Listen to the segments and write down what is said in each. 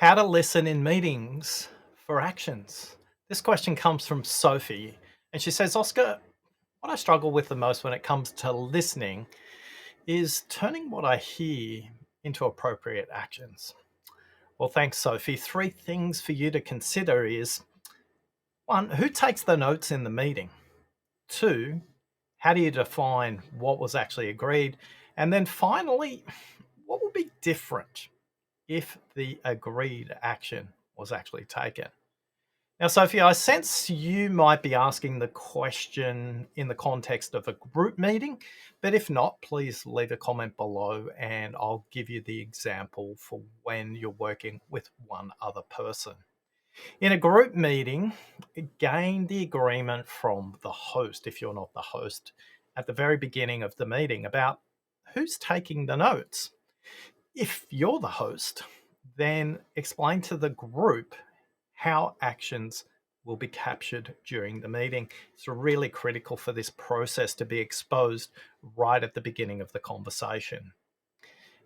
How to listen in meetings for actions. This question comes from Sophie, and she says, Oscar, what I struggle with the most when it comes to listening is turning what I hear into appropriate actions. Well, thanks, Sophie. Three things for you to consider is one, who takes the notes in the meeting? Two, how do you define what was actually agreed? And then finally, what will be different if the agreed action was actually taken? Now, Sophie, I sense you might be asking the question in the context of a group meeting, but if not, please leave a comment below and I'll give you the example for when you're working with one other person. In a group meeting, gain the agreement from the host, if you're not the host, at the very beginning of the meeting about who's taking the notes. If you're the host, then explain to the group how actions will be captured during the meeting. It's really critical for this process to be exposed right at the beginning of the conversation.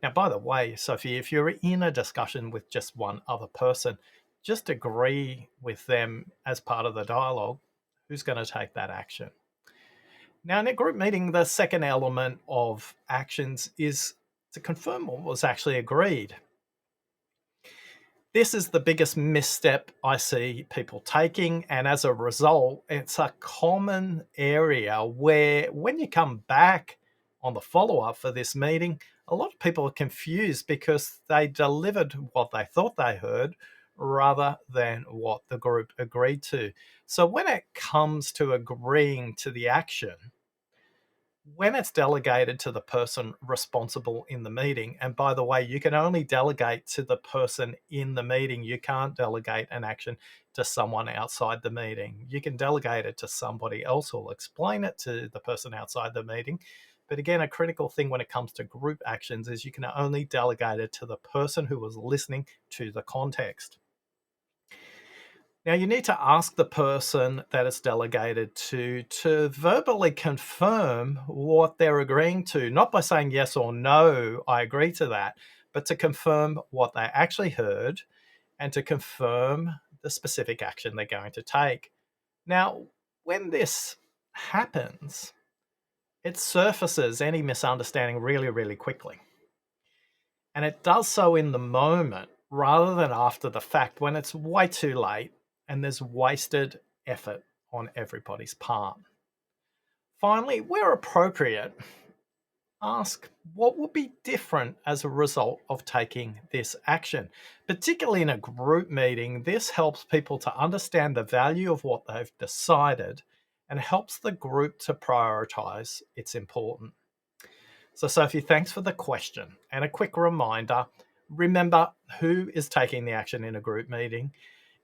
Now, by the way, Sophie, if you're in a discussion with just one other person, just agree with them as part of the dialogue who's going to take that action. Now, in a group meeting, the second element of actions is to confirm what was actually agreed. This is the biggest misstep I see people taking, and as a result, it's a common area where when you come back on the follow-up for this meeting, a lot of people are confused because they delivered what they thought they heard rather than what the group agreed to. So when it comes to agreeing to the action, when it's delegated to the person responsible in the meeting, and by the way, you can only delegate to the person in the meeting. You can't delegate an action to someone outside the meeting. You can delegate it to somebody else who'll explain it to the person outside the meeting. But again, a critical thing when it comes to group actions is you can only delegate it to the person who was listening to the context. Now, you need to ask the person that it's delegated to verbally confirm what they're agreeing to, not by saying yes or no, I agree to that, but to confirm what they actually heard and to confirm the specific action they're going to take. Now, when this happens, it surfaces any misunderstanding really, really quickly. And it does so in the moment rather than after the fact when it's way too late and there's wasted effort on everybody's part. Finally, where appropriate, ask what will be different as a result of taking this action. Particularly in a group meeting, this helps people to understand the value of what they've decided and helps the group to prioritize its importance. So, Sophie, thanks for the question. And a quick reminder, remember who is taking the action in a group meeting.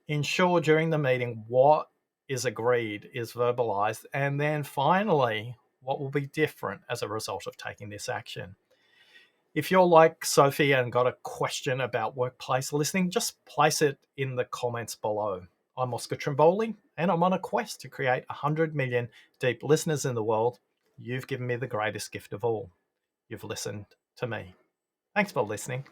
Ensure during the meeting what is agreed is verbalized. And then finally, what will be different as a result of taking this action. If you're like Sophie and got a question about workplace listening, just place it in the comments below. I'm Oscar Trimboli, and I'm on a quest to create 100 million deep listeners in the world. You've given me the greatest gift of all. You've listened to me. Thanks for listening.